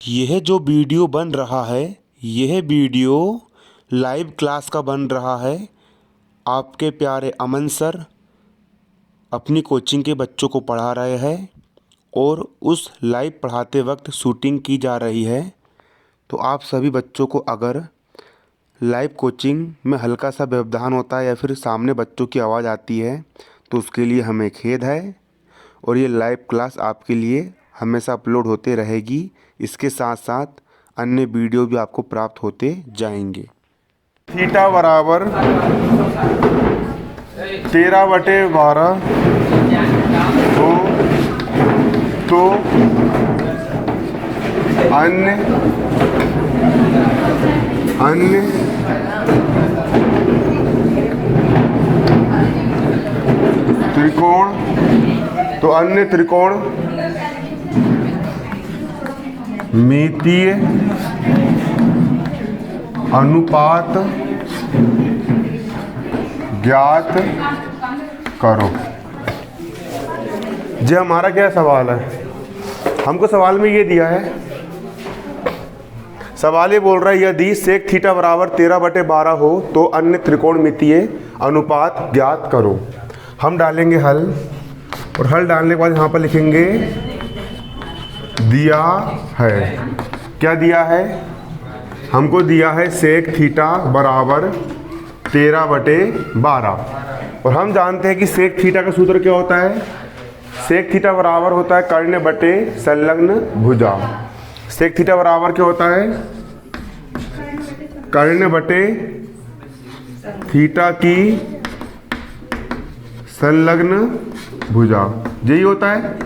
यह जो वीडियो बन रहा है यह वीडियो लाइव क्लास का बन रहा है। आपके प्यारे अमन सर अपनी कोचिंग के बच्चों को पढ़ा रहे हैं और उस लाइव पढ़ाते वक्त शूटिंग की जा रही है। तो आप सभी बच्चों को अगर लाइव कोचिंग में हल्का सा व्यवधान होता है या फिर सामने बच्चों की आवाज़ आती है तो उसके लिए हमें खेद है। और ये लाइव क्लास आपके लिए हमेशा अपलोड होते रहेगी। इसके साथ साथ अन्य वीडियो भी आपको प्राप्त होते जाएंगे। थीटा बराबर 13/12 हो तो अन्य त्रिकोण मितीय अनुपात ज्ञात करो। जी हमारा क्या सवाल है, हमको सवाल में ये दिया है, सवाल ये बोल रहा है यदि सेक थीटा बराबर 13/12 हो तो अन्य त्रिकोणमितीय अनुपात ज्ञात करो। हम डालेंगे हल और हल डालने के बाद यहाँ पर लिखेंगे दिया है। क्या दिया है, हमको दिया है सेक थीटा बराबर 13/12 और हम जानते हैं कि सेक थीटा का सूत्र क्या होता है। सेक थीटा बराबर होता है कर्ण बटे संलग्न भुजा। सेक थीटा बराबर क्या होता है, कर्ण बटे थीटा की संलग्न भुजा, यही होता है।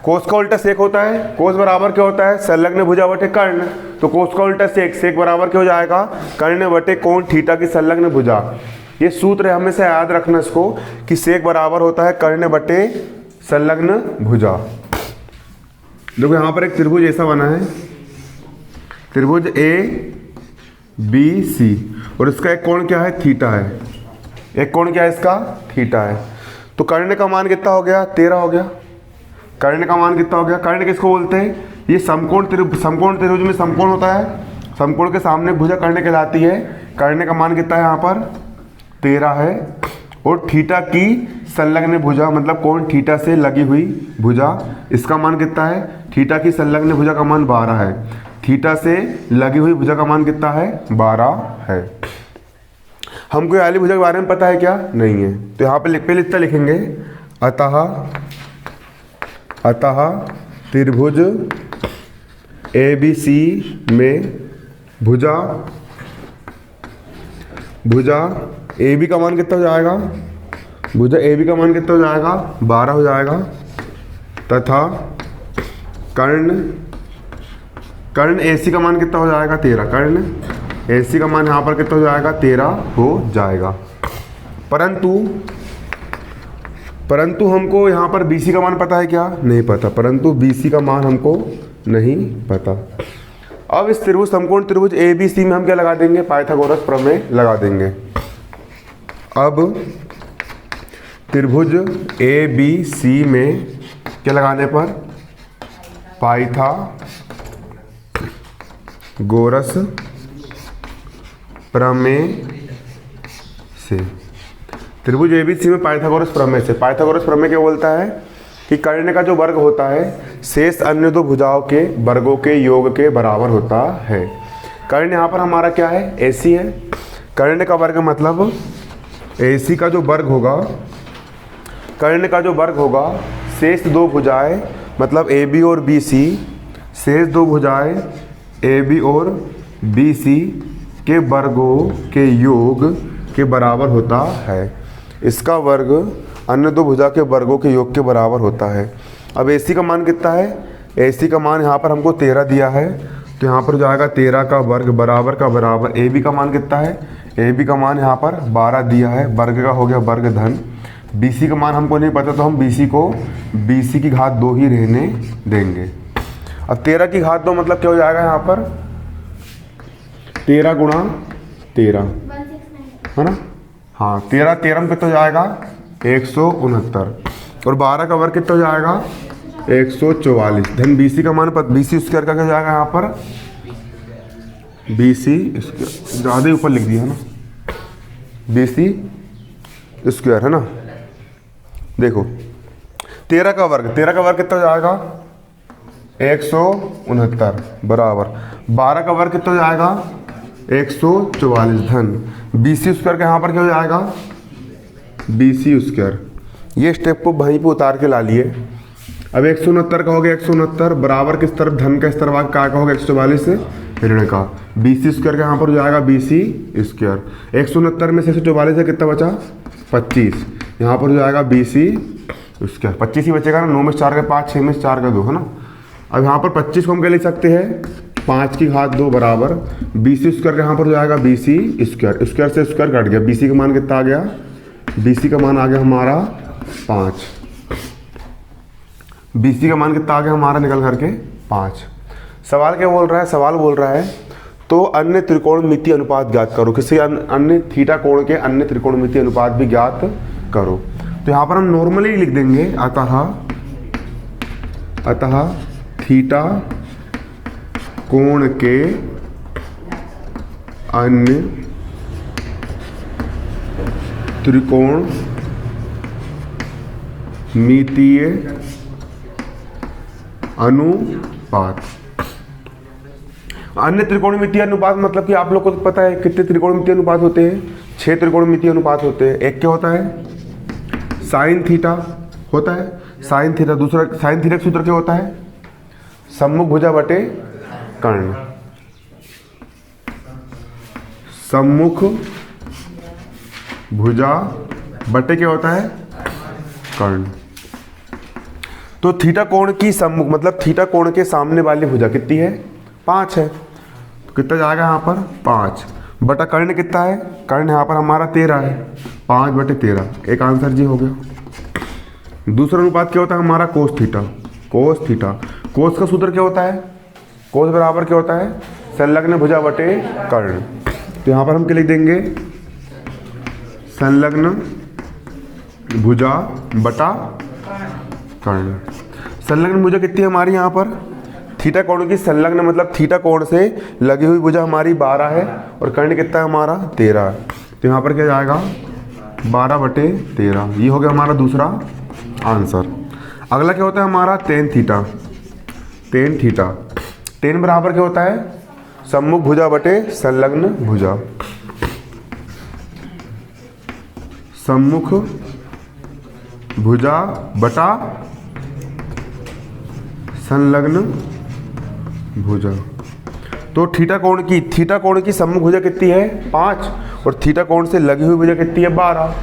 कोस का उल्टा सेक होता है। कोस बराबर क्या होता है, संलग्न भुजा बटे कर्ण। तो कोस का उल्टा सेक, सेक बराबर क्या हो जाएगा, कर्ण बटे कोण थीटा की संलग्न भुजा। ये सूत्र है, हमेशा याद रखना इसको कि सेक बराबर होता है कर्ण बटे संलग्न भुजा। देखो यहाँ पर एक त्रिभुज ऐसा बना है, त्रिभुज ABC और इसका एक कोण क्या है, थीटा है। एक कोण क्या है इसका, थीटा है। तो कर्ण का मान कितना हो गया, 13 हो गया। कर्ण का मान कितना हो गया, कर्ण किसको बोलते हैं, ये समकोण त्रिभुज में समकोण होता है। समकोण के सामने भुजा कर्ण कहलाती है। कर्ण का मान कितना है यहाँ पर 13 है। और थीटा की संलग्न भुजा मतलब कोण थीटा से लगी हुई भुजा, इसका मान कितना है, थीटा की संलग्न भुजा का मान 12 है। थीटा से लगी हुई भुजा का मान कितना है, 12 है। हमको वाली भुजा के बारे में पता है क्या, नहीं है। तो यहाँ पे पहले इतना लिखेंगे, अतः त्रिभुज ABC में भुजा AB का मान कितना हो जाएगा, भुजा AB का मान कितना हो जाएगा, 12 हो जाएगा। तथा कर्ण AC का मान कितना हो जाएगा, 13। कर्ण AC का मान यहाँ पर कितना हो जाएगा, 13 हो जाएगा। परंतु हमको यहाँ पर BC का मान पता है क्या, नहीं पता। परंतु BC का मान हमको नहीं पता। अब इस त्रिभुज समकोण त्रिभुज ABC में हम क्या लगा देंगे, पाइथागोरस प्रमेय लगा देंगे। अब त्रिभुज ABC में क्या लगाने पर, पाइथागोरस प्रमेय से, त्रिभुज ABC में पाइथागोरस प्रमेय से। पाइथागोरस प्रमेय क्या बोलता है कि कर्ण का जो वर्ग होता है शेष अन्य दो भुजाओं के वर्गों के योग के बराबर होता है। कर्ण यहाँ पर हमारा क्या है, AC है। कर्ण का वर्ग मतलब AC का जो वर्ग होगा, कर्ण का जो वर्ग होगा शेष दो भुजाएं मतलब AB और BC, शेष दो भुजाएं AB और BC के वर्गों के योग के बराबर होता है। इसका वर्ग अन्य दो भुजा के वर्गों के योग के बराबर होता है। अब AC का मान कितना है, AC का मान यहाँ पर हमको 13 दिया है। तो यहाँ पर जाएगा 13 का वर्ग बराबर का बराबर AB का मान कितना है, AB का मान यहाँ पर 12 दिया है, वर्ग का हो गया वर्ग धन। BC का मान हमको नहीं पता तो हम BC को BC की घात 2 ही रहने देंगे। अब 13 की घात 2 मतलब क्या हो जाएगा, यहाँ पर 13 गुणा 13 है ना, हाँ 13 में कितना हो जाएगा 169 और 12 का वर्ग कितना हो जाएगा 144 धन BC का मान BC स्क्वायर का क्या जाएगा यहाँ पर, BC स्क्वायर, ज़्यादा ही ऊपर लिख दिया है ना, BC स्क्वायर है ना। देखो 13 का वर्ग कितना जाएगा 169 बराबर 12 का वर्ग कितना जाएगा 144 धन BC स्क्वायर का यहाँ पर क्या हो जाएगा BC स्क्वायर। ये स्टेप को वहीं पे उतार के ला लिए। अब 169 का हो गया 169 बराबर किस तरफ, धन का इस तरफ क्या का होगा 144 से ऋण का, BC स्क्वायर का यहाँ पर हो जाएगा BC स्क्वायर। 169 में से 144 से कितना बचा 25, यहाँ पर हो जाएगा BC स्क्वायर। 25 ही बचेगा ना, 9 में 4 का 5, 6 में 4 का 2 है ना। अब यहाँ पर 25 को हम क्या लिख सकते हैं 5 की घात 2 बराबर BC स्क्वायर का यहाँ पर हो जाएगा BC स्क्वायर, स्क्वायर से स्क्वायर कट गया, BC का मान कितना आ गया, BC का मान आ गया हमारा 5, BC का मान कितना आ गया हमारा निकल करके 5। सवाल क्या बोल रहा है, सवाल बोल रहा है तो अन्य त्रिकोणमितीय अनुपात ज्ञात करो, किसी अन्य थीटा कोण के अन्य त्रिकोणमितीय अनुपात भी ज्ञात करो। तो यहाँ पर हम नॉर्मली लिख देंगे अतः थीटा कोण के अन्य त्रिकोणमितीय अनुपात। अन्य त्रिकोणमितीय अनुपात मतलब कि आप लोग को तो पता है कितने त्रिकोणमितीय अनुपात होते हैं, 6 त्रिकोणमितीय अनुपात होते हैं। एक क्या होता है साइन थीटा होता है, साइन थीटा। दूसरा साइन थीटा का सूत्र क्या होता है सम्मुख भुजा बटे कर्ण, सम्मुख भुजा बटे क्या होता है कर्ण। तो थीटा कोण की सम्मुख मतलब थीटा कोण के सामने वाली भुजा कितनी है 5 है, तो कितना जाएगा यहाँ पर 5 बटा कर्ण कितना है, कर्ण यहाँ पर हमारा 13 है, 5 बटे 13, एक आंसर जी हो गया। दूसरा अनुपात क्या होता है हमारा कोस थीटा, कोस थीटा। कोस का सूत्र क्या होता है, कोस बराबर क्या होता है संलग्न भुजा बटे कर्ण। तो यहाँ पर हम क्या लिख देंगे संलग्न भुजा बटा कर्ण। संलग्न भुजा कितनी है हमारी यहाँ पर, थीटा कोण की संलग्न मतलब थीटा कोण से लगी हुई भुजा हमारी 12 है और कर्ण कितना है हमारा 13 है। तो यहाँ पर क्या जाएगा 12 बटे 13, ये हो गया हमारा दूसरा आंसर। अगला क्या होता है हमारा tan theta, tan theta. Ten बराबर क्या होता है सम्मुख भुजा बटे संलग्न भुजा, सम्मुख भुजा बटा संलग्न भुजा। तो थीटा कोण की सम्मुख भुजा कितनी है 5 और थीटा कोण से लगी हुई भुजा कितनी है 12।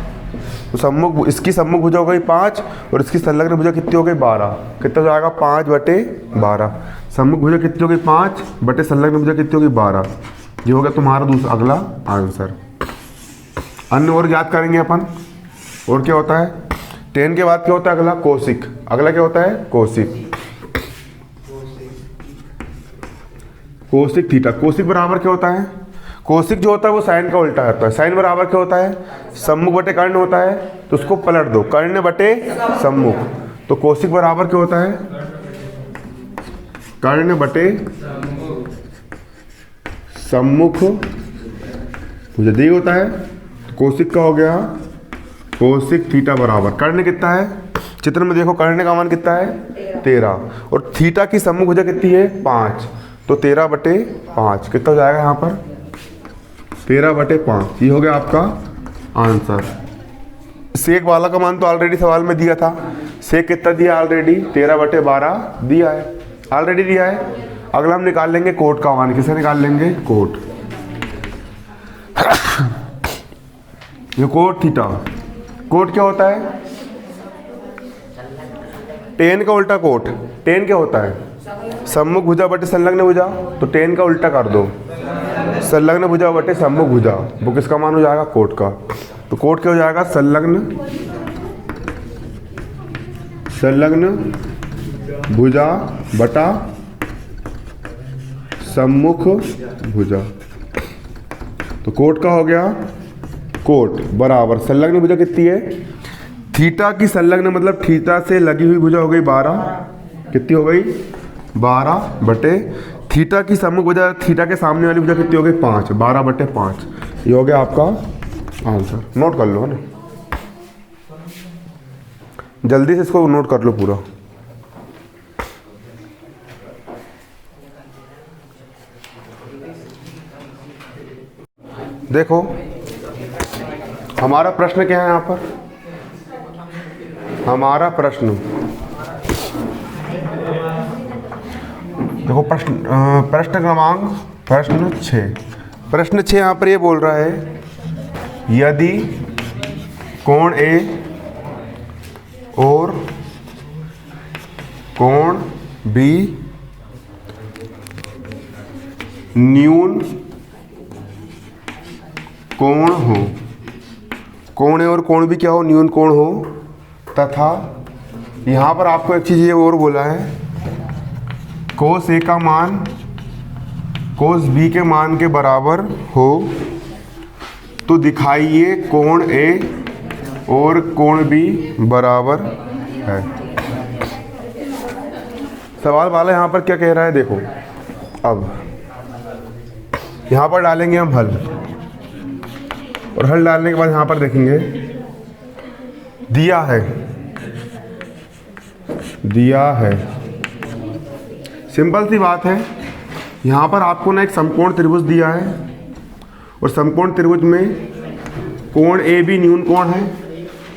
तो सम्मुख इसकी सम्मुख भुजा हो गई 5 और इसकी संलग्न भुजा कितनी हो गई 12, कितना जाएगा 5 बटे 12। सम्मुख भुजा कितनी हो गई 5 बटे संलग्न भुजा कितनी हो गई 12, ये हो गया तुम्हारा दूसरा अगला आंसर। अन्य और याद करेंगे अपन। और क्या होता है टेन के बाद क्या होता है अगला कोसिक, अगला क्या होता है कोसिक, कोसिक थीटा। कोसिक बराबर क्या होता है, कोसिक जो होता है वो साइन का उल्टा होता है। साइन बराबर क्या होता है सम्मुख बटे कर्ण होता है, तो उसको पलट दो कर्ण बटे सम्मुख। तो कोसिक बराबर क्या होता है कर्ण बटे सम्मुख मुझे दी होता है। तो कोसिक का हो गया कोसिक थीटा बराबर कर्ण कितना है, चित्र में देखो कर्ण का मान कितना है 13 और थीटा की सम्मुख भुजा कितनी है 5, तो 13 बटे 5 कितना हो जाएगा यहाँ पर 13 बटे 5, ये हो गया आपका आंसर। सेक वाला का मान तो ऑलरेडी सवाल में दिया था, सेक कितना दिया ऑलरेडी 13 बटे 12 दिया है, ऑलरेडी दिया है। अगला हम निकाल लेंगे कोट का मान, किसे निकाल लेंगे कोट, ये कोट थीटा। कोट क्या होता है टेन का उल्टा कोट, टेन क्या होता है सम्मुख भुजा बटे संलग्न भुजा, तो टेन का उल्टा कर दो संलग्न भुजा बटे सम्मुख भुजा, वो किसका मान हो जाएगा कोट का। तो कोट क्या हो जाएगा संलग्न भुजा बटा सम्मुख भुजा। तो कोट का हो गया कोट बराबर संलग्न भुजा कितनी है थीटा की संलग्न मतलब थीटा से लगी हुई भुजा हो गई 12 कितनी हो गई 12 बटे थीटा की सम्मुख भुजा, थीटा के सामने वाली भुजा कितनी हो गई 5, 12 बटे 5। ये हो गया आपका आंसर। नोट कर लो ना, जल्दी से इसको नोट कर लो पूरा। देखो हमारा प्रश्न क्या है यहाँ पर, हमारा प्रश्न देखो प्रश्न क्रमांक प्रश्न 6 यहाँ पर ये बोल रहा है यदि कोण ए और कोण बी न्यून कोण हो, कोण ए और कोण बी क्या हो, न्यून कोण हो, तथा यहाँ पर आपको एक चीज़ ये और बोला है कोस ए का मान कोस बी के मान के बराबर हो तो दिखाइए कोण ए और कोण बी बराबर है। सवाल वाला यहाँ पर क्या कह रहा है, देखो अब यहाँ पर डालेंगे हम हल, और हल डालने के बाद यहाँ पर देखेंगे दिया है सिंपल सी बात है। यहाँ पर आपको ना एक समकोण त्रिभुज दिया है और समकोण त्रिभुज में कोण ए बी न्यून कोण है,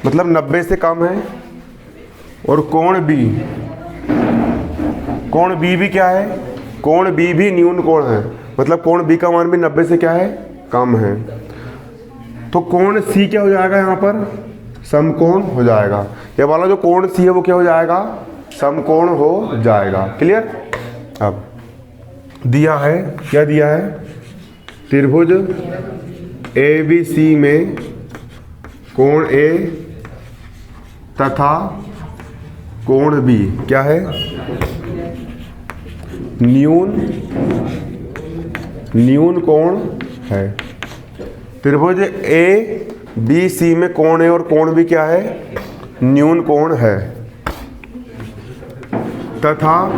मतलब 90 से कम है, और कोण बी भी क्या है, कोण बी भी न्यून कोण है, मतलब कोण बी का मान भी 90 से क्या है, कम है। तो कोण सी क्या हो जाएगा, यहाँ पर समकोण हो जाएगा। ये वाला जो कोण सी है वो क्या हो जाएगा, समकोण हो जाएगा। क्लियर। अब दिया है, क्या दिया है, त्रिभुज ABC में कोण A तथा कोण B क्या है, न्यून कोण है। त्रिभुज ABC में कोण A और कोण B क्या है, न्यून कोण है, तथा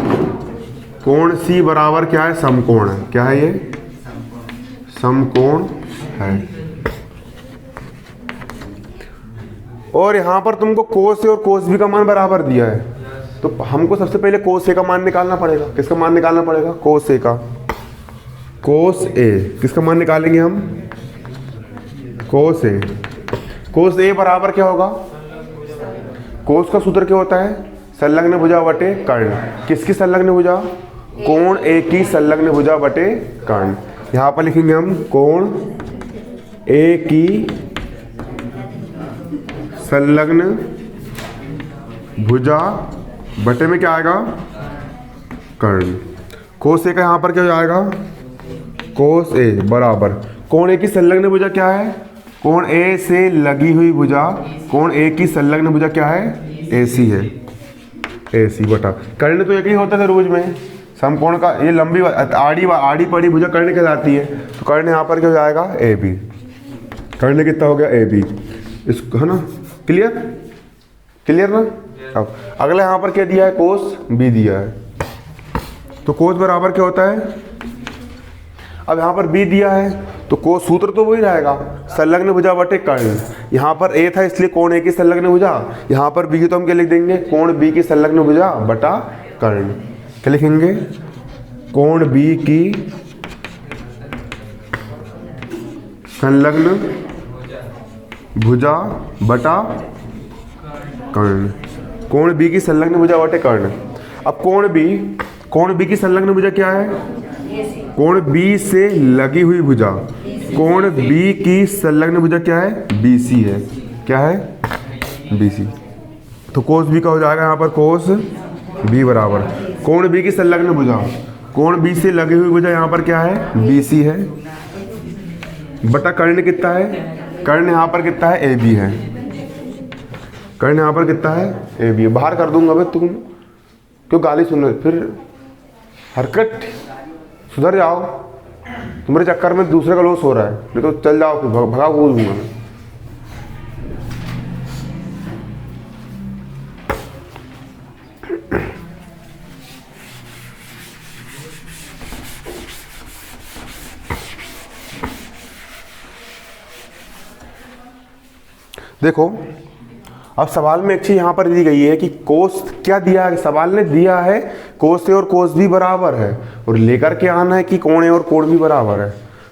कोण C बराबर क्या है, समकोण है। क्या है ये, समकोण है। और यहां पर तुमको कोस ए और कोस बी का मान बराबर दिया है, तो हमको सबसे पहले कोस ए का मान निकालना पड़ेगा। किसका मान निकालना पड़ेगा, कोस ए का। कोस ए किसका मान निकालेंगे हम, कोस ए बराबर क्या होगा, कोस का सूत्र क्या होता है, संलग्न भुजा बटे कर्ण। किसकी संलग्न भुजा, कोण ए की संलग्न भुजा बटे कर्ण। यहाँ पर लिखेंगे हम कोण ए की संलग्न भुजा बटे में क्या आएगा, कर्ण। कोस ए का यहाँ पर क्या हो जाएगा, कोस ए बराबर कोण ए की संलग्न भुजा क्या है, कोण ए से लगी हुई भुजा, कोण ए की संलग्न भुजा क्या है, AC है, AC बटा कर्ण। तो एक ही होता है त्रिभुज में समकोण का, ये लंबी आड़ी पड़ी भुजा कर्ण कहलाती है। तो कर्ण यहाँ पर क्या हो जाएगा, AB। कर्ण कितना हो गया, AB, इसको है ना। क्लियर ना। अब अगला यहाँ पर क्या दिया है, कोस B दिया है। तो कोस बराबर क्या होता है, अब यहाँ पर B दिया है तो कोस सूत्र तो वही रहेगा, संलग्न भुजा बटे कर्ण। यहाँ पर A था इसलिए कोण A की संलग्न भुजा, यहाँ पर B तो हम क्या लिख देंगे, कोण B की संलग्न भुजा बटा कर्ण। क्या लिखेंगे, कोण B की संलग्न भुजा बटा कर्ण। कोण B की संलग्न भुजा बटे कर्ण। अब कोण B की संलग्न भुजा क्या है, कोण B से लगी हुई भुजा, कोण B की संलग्न भुजा क्या है, BC है। क्या है, BC। तो कोस B का हो जाएगा यहाँ पर कोस B बराबर कोण B की संलग्न भुजा, कोण B से लगी हुई भुजा यहाँ पर क्या है, BC है, बटा कर्ण कितना है, कर्ण यहाँ पर कितना है, AB है। कर्ण यहाँ पर कितना है, AB है। बाहर कर दूंगा भाई, तुम क्यों गाली सुन रहे, फिर हरकत सुधर जाओ, तुम्हारे चक्कर में दूसरे का लॉस हो रहा है, नहीं तो चल जाओ, फिर भगा बोल दूंगा मैं। देखो अब सवाल में एक चीज यहाँ पर दी गई है कि कोस क्या दिया है, सवाल ने दिया है कोस ए और कोस बी बराबर है, और लेकर के आना है कि कोण ए और कोण बी बराबर है।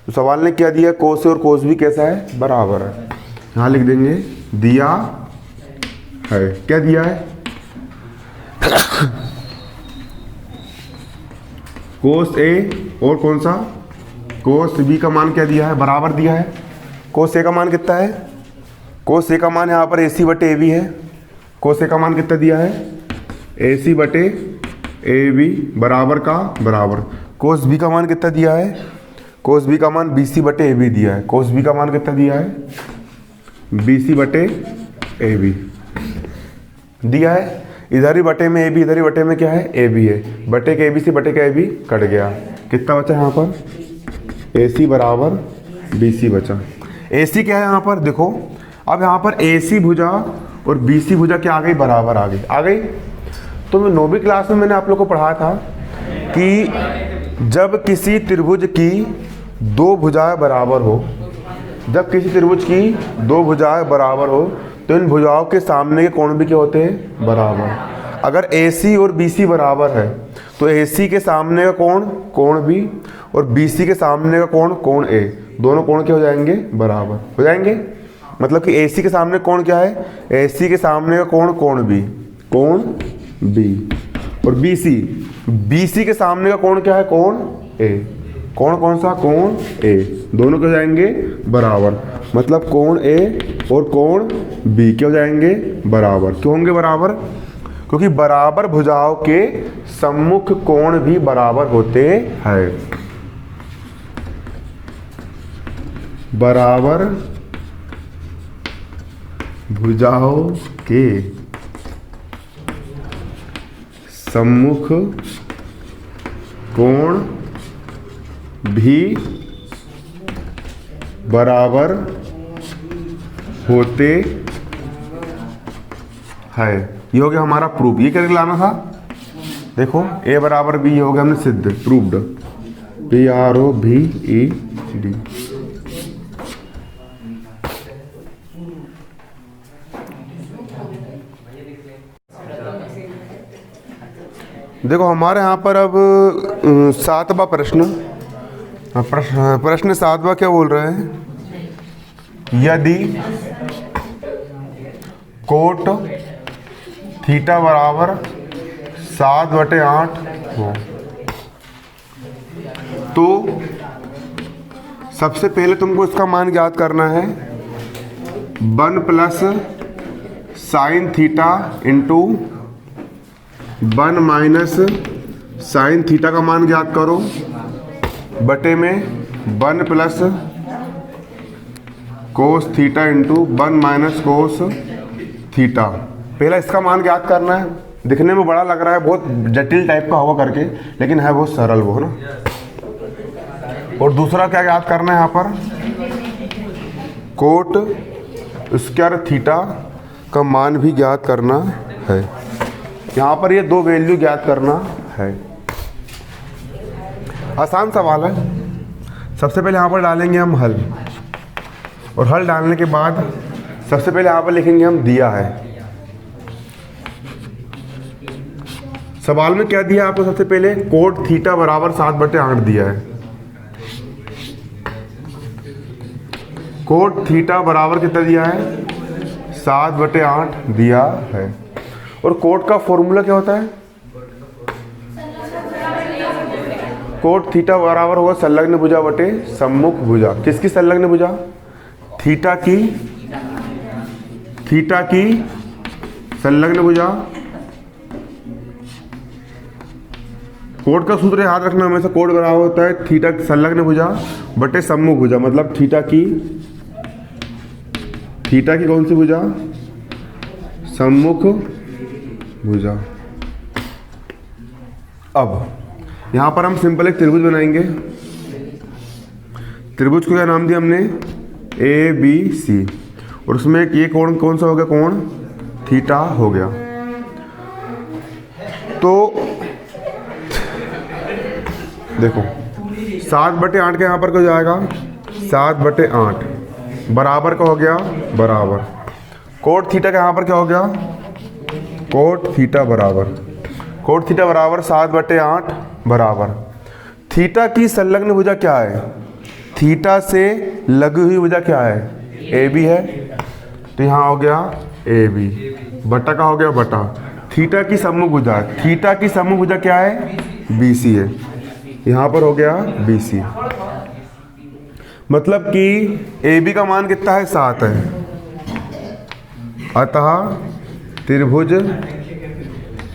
तो सवाल ने क्या दिया, कोस ए और कोस बी कैसा है, बराबर है। यहाँ लिख देंगे दिया है, क्या दिया है कोस ए और कौन सा कोस बी का मान क्या दिया है, बराबर दिया है। कोस ए का मान कितना है, कोस ए का मान यहाँ पर AC बटे AB है। कोस ए का मान कितना दिया है, AC बटे AB बराबर का बराबर। कोस बी का मान कितना दिया है, कोस बी का मान BC बटे AB दिया है। कोस बी का मान कितना दिया है, BC बटे AB दिया है। इधर ही बटे में AB, इधर ही बटे में क्या है AB है, बटे के AB से बटे का AB कट गया, कितना बचा यहाँ पर AC बराबर BC बचा। AC क्या है यहाँ पर देखो, अब यहाँ पर AC भुजा और BC भुजा क्या आ गई, बराबर आ गई। तो मैं 9वीं क्लास में मैंने आप लोग को पढ़ाया था कि जब किसी त्रिभुज की दो भुजाएं बराबर हो, जब किसी त्रिभुज की दो भुजाएं बराबर हो तो इन भुजाओं के सामने के कोण भी क्या होते हैं, बराबर। अगर AC और BC बराबर है तो AC के सामने का कोण कोण B और BC के सामने का कोण कोण A, दोनों कोण क्या हो जाएंगे, बराबर हो जाएंगे। मतलब कि AC के सामने कोण क्या है, AC के सामने का कोण कोण B, कोण B, और BC के सामने का कोण क्या है, कोण A, कोण कौन सा, कोण A, दोनों क्या हो जाएंगे, बराबर। मतलब कोण A और कोण B क्या हो जाएंगे, बराबर। क्यों होंगे बराबर, क्योंकि बराबर भुजाओं के सम्मुख कोण भी बराबर होते हैं। बराबर भुजाओं के सम्मुख कोण भी बराबर होते हैं। ये हो गया हमारा प्रूफ। ये करके लाना था, देखो A बराबर B हो गया हमने सिद्ध, प्रूव्ड, PROVED। देखो हमारे यहाँ पर अब 7वां प्रश्न, प्रश्न 7वां क्या बोल रहे हैं, यदि कोट थीटा बराबर 7/8 हो तो सबसे पहले तुमको इसका मान ज्ञात करना है 1 plus sine theta into 1 minus sine theta का मान ज्ञात करो, बटे में 1 plus cos theta into 1 minus cos theta. पहला इसका मान ज्ञात करना है। दिखने में बड़ा लग रहा है, बहुत जटिल टाइप का होगा करके, लेकिन है बहुत सरल वो ना। और दूसरा क्या ज्ञात करना है यहाँ पर, कोट स्क्वायर थीटा का मान भी ज्ञात करना है। यहाँ पर ये दो वैल्यू ज्ञात करना है। आसान सवाल है। सबसे पहले यहाँ पर डालेंगे हम हल, और हल डालने के बाद सबसे पहले यहाँ पर लिखेंगे हम दिया है। सवाल में क्या दिया आपको, सबसे पहले कोट थीटा बराबर 7/8 दिया है। कोट थीटा बराबर कितना दिया है, 7/8 दिया है। और कोट का फॉर्मूला क्या होता है, कोट थीटा बराबर होगा संलग्न भुजा बटे सम्मुख भुजा। किसकी संलग्न भुजा, थीटा की संलग्न भुजा। कोट का सूत्र याद रखना हमेशा, कोट बराबर होता है थीटा की संलग्न भुजा बटे सम्मुख भुजा। मतलब थीटा की कौन सी भुजा, सम्मुख भुजा। अब यहां पर हम सिंपल एक त्रिभुज बनाएंगे। त्रिभुज को क्या नाम दिया हमने, ABC, और उसमें ये कोण कौन सा हो गया, कोण थीटा हो गया। तो देखो 7/8 के यहाँ पर क्या हो जाएगा, 7/8 बराबर का हो गया बराबर। कोट थीटा का यहाँ पर क्या हो गया, कोट थीटा बराबर 7/8 बराबर थीटा की संलग्न भुजा क्या है, थीटा से लगी हुई भुजा क्या है, ए बी है। तो यहाँ हो गया ए बी बटा का हो गया बटा थीटा की सम्मुख भुजा, थीटा की सम्मुख भुजा क्या है, बी सी है। यहाँ पर हो गया बी सी, मतलब कि ए बी का मान कितना है, 7 है। अतः त्रिभुज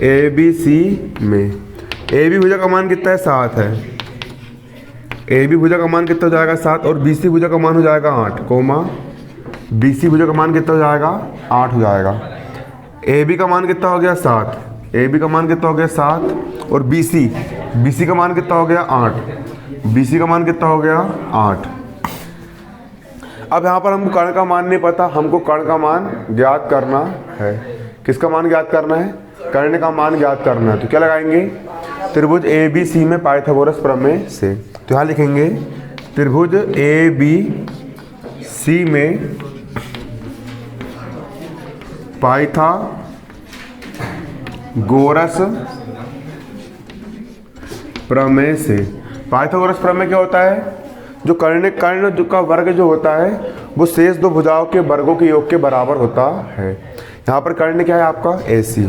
ए बी सी में ए बी भुजा का मान कितना है, 7 है। ए बी भुजा का मान कितना हो जाएगा, 7, और बी सी भुजा का मान हो जाएगा 8, कोमा बी सी भुजा का मान कितना हो जाएगा, 8 हो जाएगा। ए बी का मान कितना हो गया, 7, ए बी का मान कितना हो गया 7, और बी सी का मान कितना हो गया 8, बी सी का मान कितना हो गया 8। अब यहाँ पर हमको कर्ण का मान नहीं पता, हमको कर्ण का मान ज्ञात करना है। किसका मान ज्ञात करना है, कर्ण का मान ज्ञात करना है। तो क्या लगाएंगे, त्रिभुज ए बी सी में पाइथागोरस प्रमेय से। तो यहाँ लिखेंगे त्रिभुज ए बी सी में पाइथागोरस प्रमेय से। पाइथागोरस प्रमेय क्या होता है, जो कर्ण का वर्ग जो होता है वो शेष दो भुजाओं के वर्गों के योग के बराबर होता है। यहाँ पर कर्ण क्या है आपका, ए सी।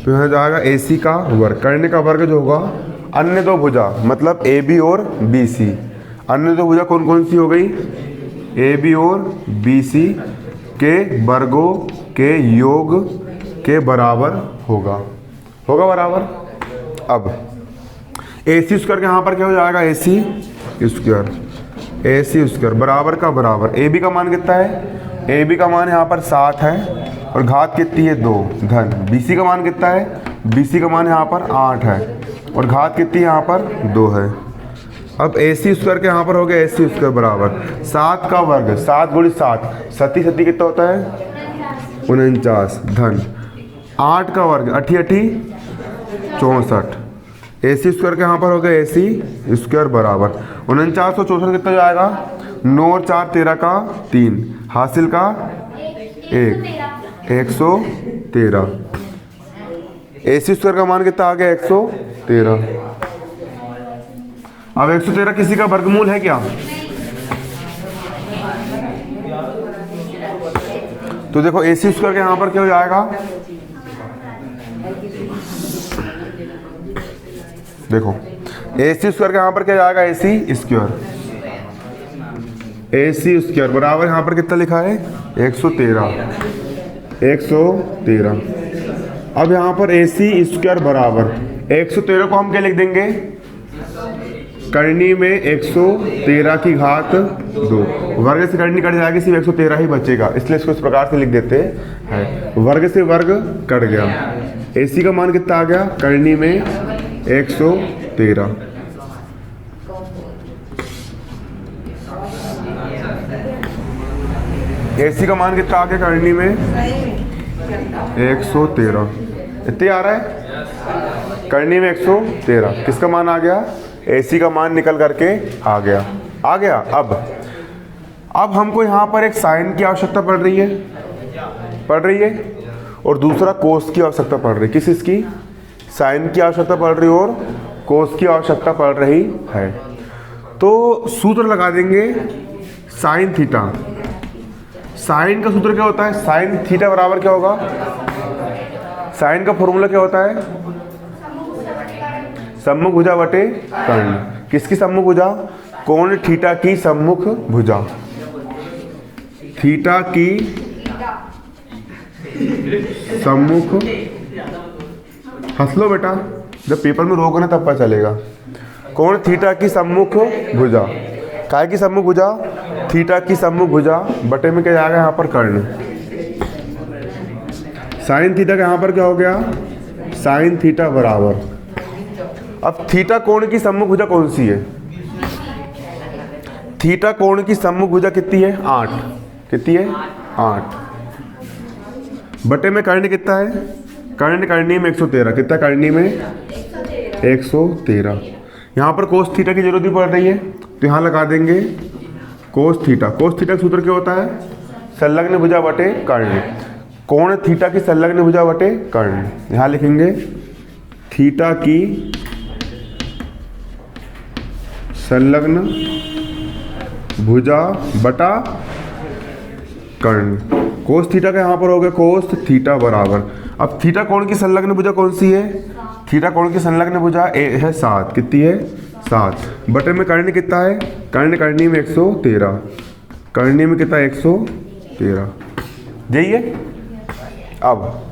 तो यहाँ जाएगा ए सी का वर्ग, कर्ण का वर्ग जो होगा अन्य दो भुजा, मतलब ए बी और बी सी। अन्य दो भुजा कौन कौन सी हो गई, ए बी और बी सी के वर्गों के योग के बराबर होगा बराबर। अब ए सी स्क्वायर के यहाँ पर क्या हो जाएगा, ए सी स्क्वायर बराबर का बराबर ए बी का मान कितना है, ए बी का मान यहाँ पर 7 है और घात कितनी है 2 धन। बी सी का मान कितना है, बी सी का मान यहाँ पर 8 है और घात कितनी यहाँ पर 2 है। अब ए सी स्क्वायर के यहाँ पर हो गया ए सी स्क्वायर बराबर 7 का वर्ग, 7 गुणित 7 सती कितना होता है 49 धन 8 का वर्ग 8 64। ए सी स्क्वायर के यहाँ पर हो गया ए सी स्क्वायर बराबर 49 और 64 कितना जाएगा, 9 और 4 13 का 3 हासिल का 113। ए सी स्क्वायर का मान कितना आ गया 113। अब 113 किसी का वर्गमूल है क्या, तो देखो ए सी स्क्वायर के यहाँ पर क्या हो जाएगा, देखो ए सी स्क्वायर के यहाँ पर क्या जाएगा, ए सी स्क्वायर बराबर यहाँ पर कितना लिखा है 113। अब यहाँ पर ए सी स्क्वायर बराबर 113 को हम क्या लिख देंगे, करनी में 113 की घात 2, वर्ग से करनी कट जाएगी, सिर्फ 113 ही बचेगा, इसलिए इसको इस प्रकार से लिख देते हैं। वर्ग से वर्ग कट गया, ए सी का मान कितना आ गया, करनी में 113। ए सी का मान कितना आ गया, करनी में 113। इतने आ रहा है, करनी में 113 किसका मान आ गया, ए सी का मान निकल करके आ गया। अब हमको यहाँ पर एक साइन की आवश्यकता पड़ रही है और दूसरा कोस की आवश्यकता पड़ रही है। किस इसकी, साइन की आवश्यकता पड़ रही है और कोस की आवश्यकता पड़ रही है। तो सूत्र लगा देंगे साइन थीटा। साइन का सूत्र क्या होता है, साइन थीटा बराबर क्या होगा, साइन का फॉर्मूला क्या होता है, सम्मुख भुजा बटे कर्ण। किसकी सम्मुख भुजा, कोण थीटा की सम्मुख भुजा, थीटा की सम्मुख, हंस लो बेटा, जब पेपर में रोक ना तब पता चलेगा। कोण थीटा की सम्मुख भुजा, काय की सम्मुख भुजा, थीटा की सम्मुख भुजा बटे में क्या जाएगा यहाँ पर कर्ण। साइन थीटा का यहाँ पर क्या हो गया, साइन थीटा बराबर, अब थीटा कोण की सम्मुख भुजा कौन सी है, थीटा कोण की सम्मुख भुजा कितनी है 8, कितनी है 8 बटे में कर्ण कितना है, कर्ण करनी में 113, कितना करनी में 113। यहाँ पर कोस थीटा की जरूरत भी पड़ रही है तो यहाँ लगा देंगे कोस थीटा। कोस थीटा का सूत्र क्या होता है, संलग्न भुजा बटे कर्ण, कोण थीटा की संलग्न भुजा बटे कर्ण। यहां लिखेंगे थीटा की संलग्न भुजा बटा कर्ण। कोस थीटा का यहाँ पर हो गया कोस थीटा बराबर, अब थीटा कोण की संलग्न भुजा कौन सी है? थीटा कोण की संलग्न भुजा है 7, कितनी है 7, बटे में कर्ण कितना है? कर्ण करनी में 113, करनी में कितना 113, यही है। अब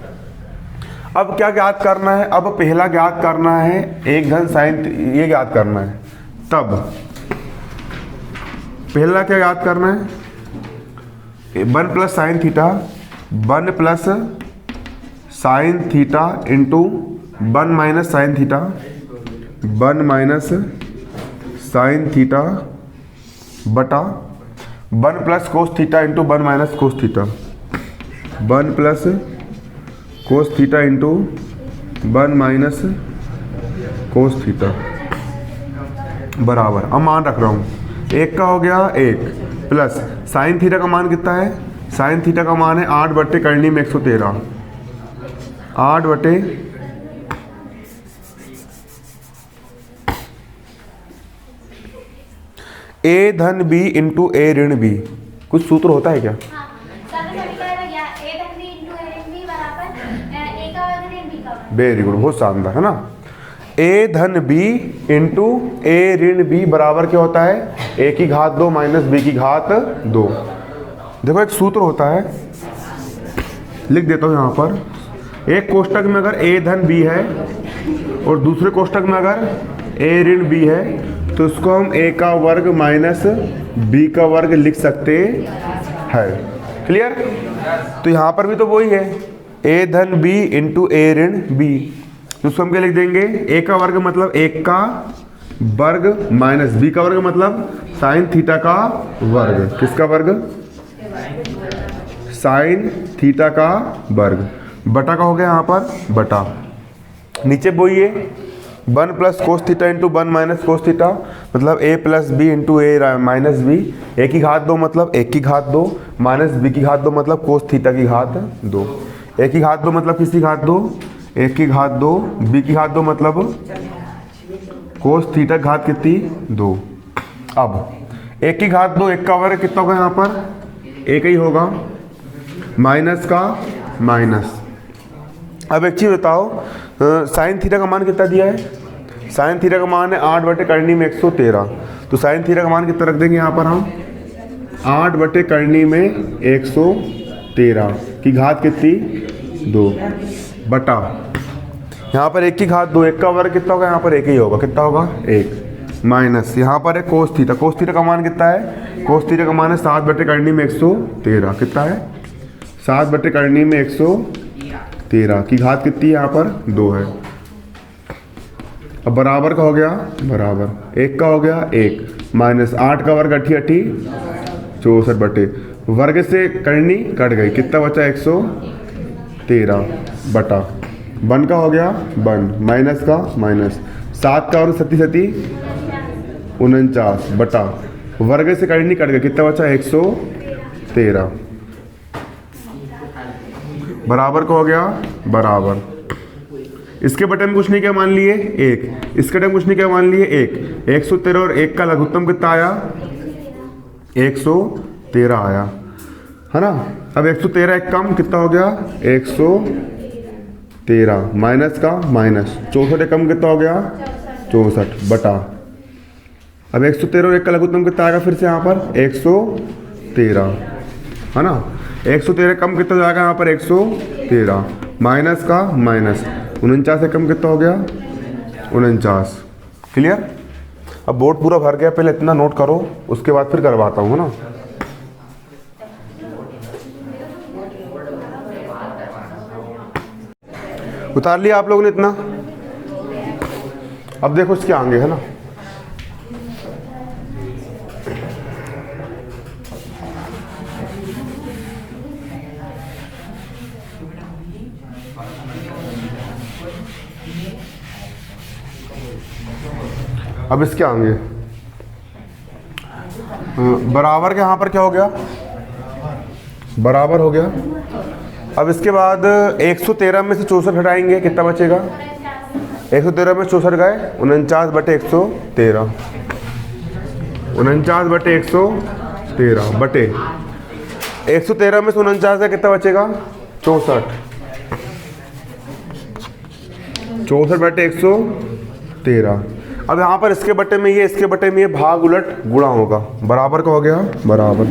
क्या ज्ञात करना है? अब पहला ज्ञात करना है 1 घन साइन, ये ज्ञात करना है। तब पहला क्या ज्ञात करना है? 1 plus sine theta, 1 plus sine theta into 1 minus sine theta, 1 minus sine theta बटा 1 plus cos theta into 1 minus cos theta, 1 plus cos theta into 1 minus cos theta बराबर। अब मान रख रहा हूँ, 1 का हो गया 1 प्लस साइन थीटा का मान कितना है? साइन थीटा का मान है 8 बटे करनी में 113, 8 बटे ए धन बी इंटू ए ऋण बी। कुछ सूत्र होता है क्या? वेरी गुड, बहुत शानदार है ना। ए धन बी इंटू ए ऋण बी बराबर क्या होता है? ए की घात 2 माइनस बी की घात 2। देखो एक सूत्र होता है, लिख देता हूँ यहाँ पर। एक कोष्टक में अगर ए धन बी है और दूसरे कोष्टक में अगर ए ऋण बी है तो उसको हम ए का वर्ग माइनस बी का वर्ग लिख सकते हैं। क्लियर? तो यहाँ पर भी तो वही है, ए धन बी इंटू ए ऋण बी, तो उसको हम क्या लिख देंगे? ए का वर्ग मतलब 1 का वर्ग माइनस बी का वर्ग मतलब साइन थीटा का वर्ग। किसका वर्ग? साइन थीटा का वर्ग बटा का हो गया यहाँ पर बटा, नीचे वही है 1 plus cos theta into 1 minus cos theta मतलब a plus B into A minus B, A की घात 2 मतलब 1 की घात 2 माइनस बी की घात 2 मतलब कोस थीटा की घात 2। ए की घात 2 मतलब किसकी घात 2? 1 की घात 2, बी की घात 2 मतलब कोस थीटा घात कितनी 2। अब 1 की घात 2, 1 का वर्ग कितना होगा यहाँ पर? 1 ही होगा, माइनस का माइनस। अब एक चीज़ बताओ, साइन थीटा का मान कितना दिया है? साइन थीटा का मान है 8 बटे करनी में 113, तो साइन थीटा का मान कितना रख देंगे यहाँ पर हम? 8 बटे करनी में 113 की घात कितनी 2 बटा यहाँ पर 1 की घात 2, 1 का वर्ग कितना होगा? यहाँ पर 1 ही होगा, कितना होगा 1 माइनस यहाँ पर है कोस थीटा, कोस थीटा का मान कितना है? कोस थीटा का मान है 7 बटे करनी में 113, कितना है 7 बटे करनी में 113 की घात कितनी है? यहाँ पर 2 है। अब बराबर का हो गया बराबर, 1 का हो गया 1 माइनस 8 का वर्ग 88 64 बटे वर्ग से करनी कट गई, कितना बचा 113 बटा 1 का हो गया 1 माइनस का माइनस 7 का वर्ग 37 49 बटा वर्ग से करनी कट गई, कितना बचा 113 बराबर का हो गया बराबर। इसके बटे में कुछ नहीं क्या मान लिए 1, इसके बटे में कुछ नहीं क्या मान लिए 1, 113 और 1 का लघुत्तम कितना आया? 113 आया है ना। अब 113 एक कम कितना हो गया? 113 माइनस का माइनस 64 एक कम कितना हो गया? 64 बटा, अब 113 और 1 का लघुत्तम कितना आएगा? फिर से यहाँ पर 113 है ना। 113 कम कितना जाएगा यहाँ पर? 113 माइनस का माइनस 49 से कम कितना हो गया? 49। क्लियर? अब बोर्ड पूरा भर गया, पहले इतना नोट करो, उसके बाद फिर करवाता हूँ ना। उतार लिया आप लोगों ने इतना? अब देखो इसके आगे है ना, अब इसके आगे बराबर के यहाँ पर क्या हो गया? बराबर हो गया। अब इसके बाद 113 में से 64 हटाएंगे, कितना बचेगा? 113 में 64 गए, 49/113, 49/113 बटे 113 में से 49 का कितना बचेगा? 64, 64/113। अब यहाँ पर इसके बटे में ये, इसके बटे में ये, भाग उलट गुणा होगा, बराबर का हो गया बराबर।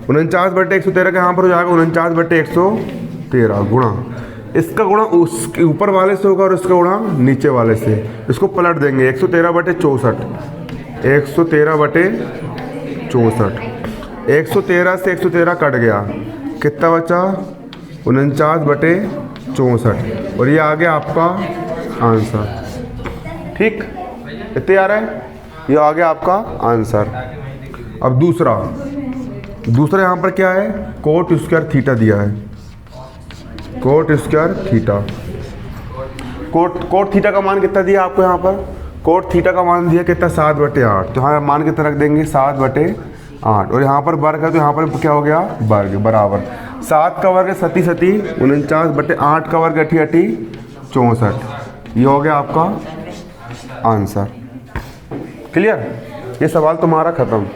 49/113 का यहाँ पर हो जाएगा 49/113 गुणा, इसका गुणा उसके ऊपर वाले से होगा और इसका गुणा नीचे वाले से। इसको पलट देंगे, 113/64, 113/64, 113 से 113 कट गया, कितना बचा? 49/64, और ये आ गया आपका आंसर। ठीक, इतने आ रहा है, ये आ गया आपका आंसर। अब दूसरा यहाँ पर क्या है? कोट स्क्वायर थीटा दिया है, coat square theta. Cot theta का मान कितना दिया आपको? यहाँ पर कोट थीटा का मान दिया कितना? 7/8। तो यहाँ मान कितना रख देंगे? 7/8, और यहाँ पर वर्ग है तो यहाँ पर क्या हो गया? वर्ग, बराबर। 7 का वर्ग 7 7, 49/8 का वर्ग 8 8 64, ये हो गया आपका आंसर। क्लियर? ये सवाल तुम्हारा खत्म।